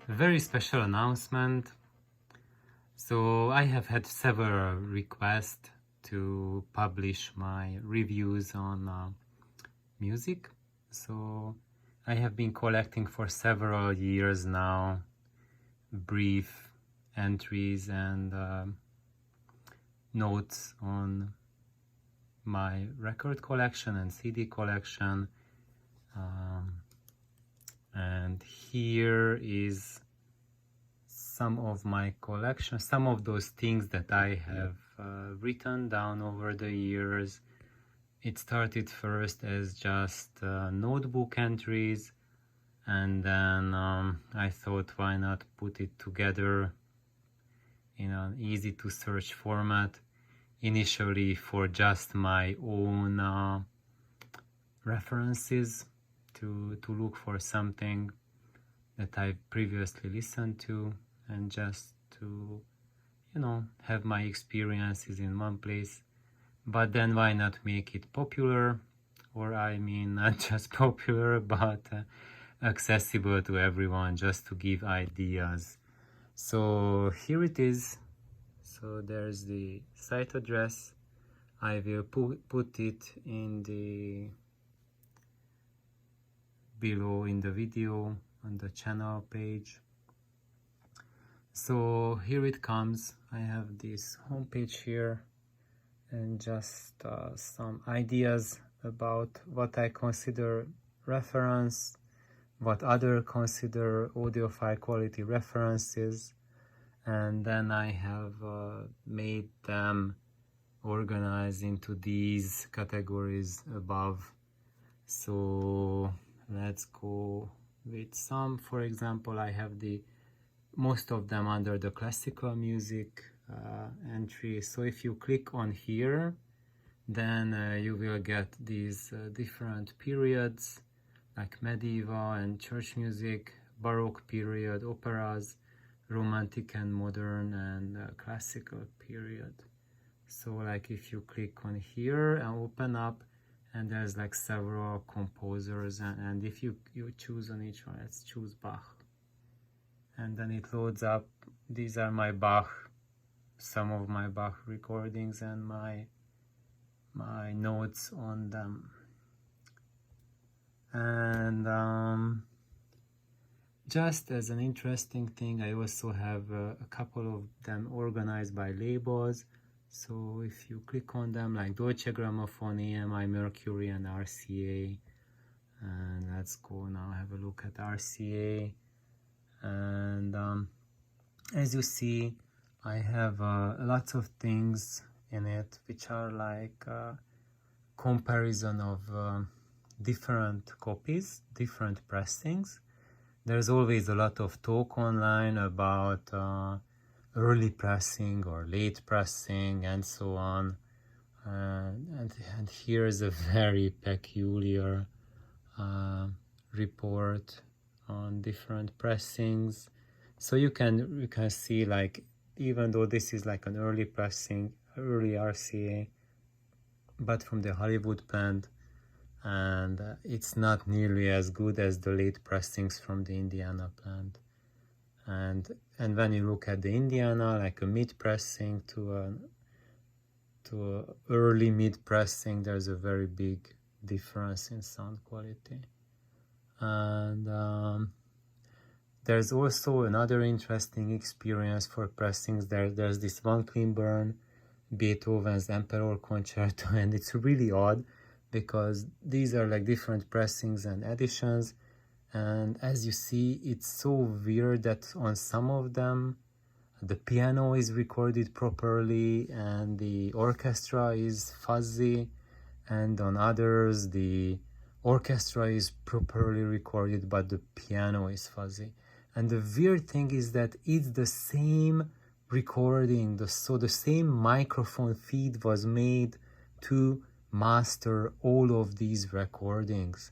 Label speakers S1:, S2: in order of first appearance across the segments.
S1: A very special announcement. So I have had several requests to publish my reviews on music. So I have been collecting for several years now brief entries and notes on my record collection and CD collection. And here is some of my collection, some of those things that I have written down over the years. It started first as just notebook entries, and then I thought, why not put it together in an easy to search format, initially for just my own references, to look for something that I previously listened to, and just to, have my experiences in one place. But then why not make it popular, or I mean not just popular, but accessible to everyone, just to give ideas. So here it is. So there's the site address. I will put it in the below in the video on the channel page. So here it comes. I have this homepage here and just some ideas about what I consider reference, what other consider audiophile quality references, and then I have made them organized into these categories above. So let's go with some. For example, I have most of them under the classical music entry. So if you click on here, then you will get these different periods like medieval and church music, Baroque period, operas, romantic and modern, and classical period. So like if you click on here and open up, and there's like several composers, and if you choose on each one, let's choose Bach, and then it loads up. These are my Bach, some of my Bach recordings and my notes on them. And just as an interesting thing, I also have a couple of them organized by labels. So if you click on them, like Deutsche Grammophon, EMI, Mercury, and RCA, and let's go now have a look at RCA. And as you see, I have lots of things in it which are like comparison of different copies, different pressings. There's always a lot of talk online about early pressing or late pressing and so on. And here's a very peculiar report on different pressings. So you can see, like, even though this is like an early pressing, early RCA, but from the Hollywood plant, and it's not nearly as good as the late pressings from the Indiana plant. And when you look at the Indiana, like a mid pressing to a early mid pressing, there's a very big difference in sound quality. And there's also another interesting experience for pressings. There's this Van Cliburn, Beethoven's Emperor Concerto, and it's really odd because these are like different pressings and editions, and as you see, it's so weird that on some of them the piano is recorded properly and the orchestra is fuzzy, and on others the orchestra is properly recorded but the piano is fuzzy. And the weird thing is that it's the same recording, so the same microphone feed was made to master all of these recordings,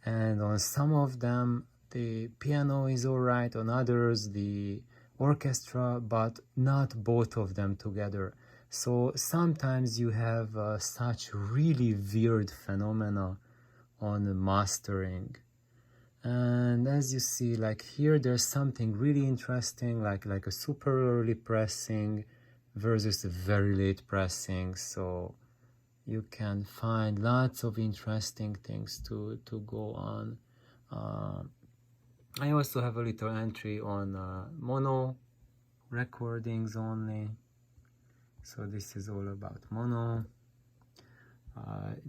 S1: and on some of them the piano is alright, on others the orchestra, but not both of them together. So sometimes you have such really weird phenomena on mastering. And as you see, like here, there's something really interesting, like a super early pressing versus a very late pressing. So you can find lots of interesting things to go on. I also have a little entry on mono recordings only. So this is all about mono.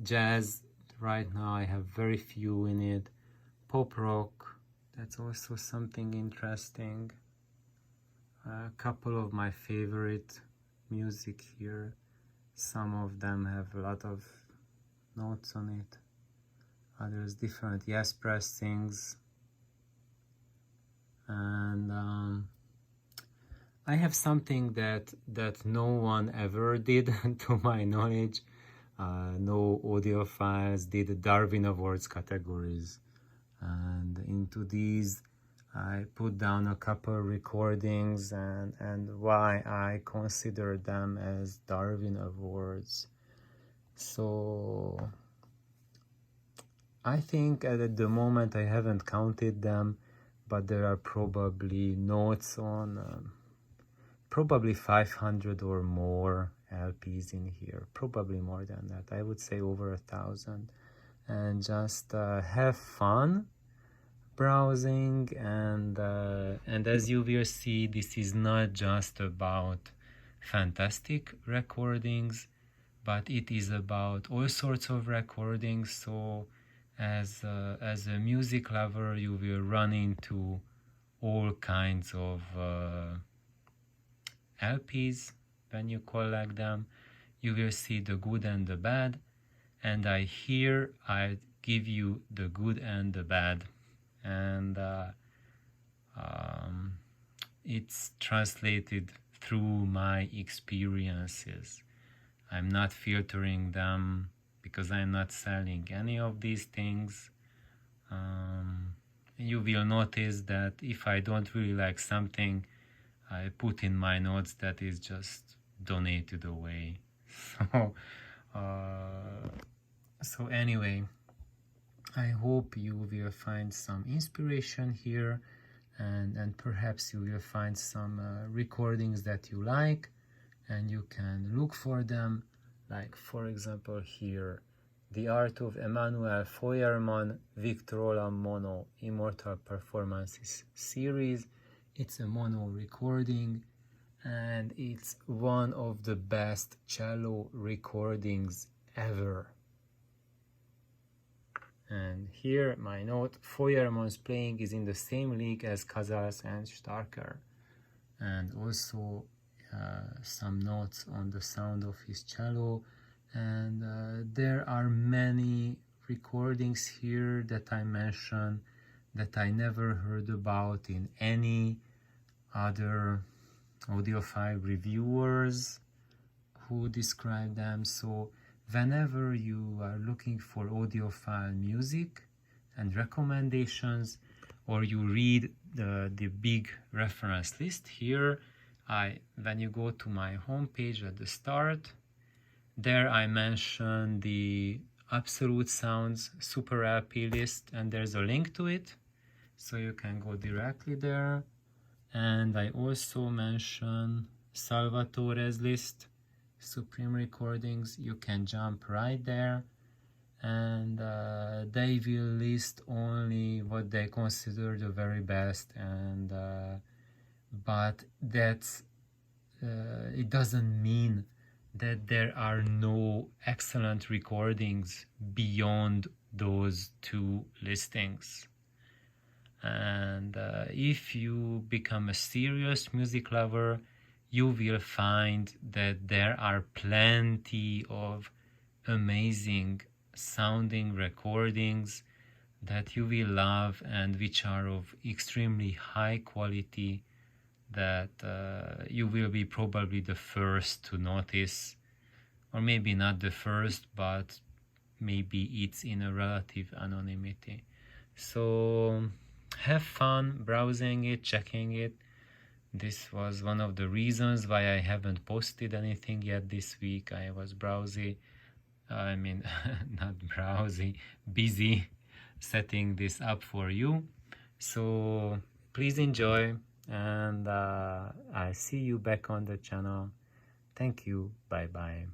S1: Jazz, right now I have very few in it. Pop rock, that's also something interesting. A couple of my favorite music here. Some of them have a lot of notes on it. Others different yes pressings. And I have something that no one ever did to my knowledge. No audiophiles did Darwin Awards categories, and into these I put down a couple recordings and why I consider them as Darwin Awards. So I think at the moment I haven't counted them, but there are probably notes on probably 500 or more LPs in here, probably more than that. I would say over 1,000. And just have fun browsing, and as you will see, this is not just about fantastic recordings, but it is about all sorts of recordings. So as a music lover, you will run into all kinds of LPs when you collect them. You will see the good and the bad, and I give you the good and the bad, and it's translated through my experiences. I'm not filtering them because I'm not selling any of these things. You will notice that if I don't really like something, I put in my notes that is just donated away. So anyway, I hope you will find some inspiration here, and perhaps you will find some recordings that you like, and you can look for them. Like for example here, The Art of Emanuel Feuermann Victrola Mono Immortal Performances series. It's a mono recording, and it's one of the best cello recordings ever. And here my note, Feuermann's playing is in the same league as Casals and Starker. And also some notes on the sound of his cello. And there are many recordings here that I mention that I never heard about in any other audiophile reviewers who describe them. So whenever you are looking for audiophile music and recommendations, or you read the big reference list here, when you go to my homepage at the start, there I mention the Absolute Sounds Super LP list, and there's a link to it, so you can go directly there. And I also mention Salvatore's list, Supreme Recordings. You can jump right there, and they will list only what they consider the very best, and but that's it doesn't mean that there are no excellent recordings beyond those two listings. And if you become a serious music lover, you will find that there are plenty of amazing sounding recordings that you will love and which are of extremely high quality, that you will be probably the first to notice, or maybe not the first, but maybe it's in a relative anonymity. So have fun browsing it, checking it. This was one of the reasons why I haven't posted anything yet this week. I was busy setting this up for you. So please enjoy, and I see you back on the channel. Thank you. Bye bye.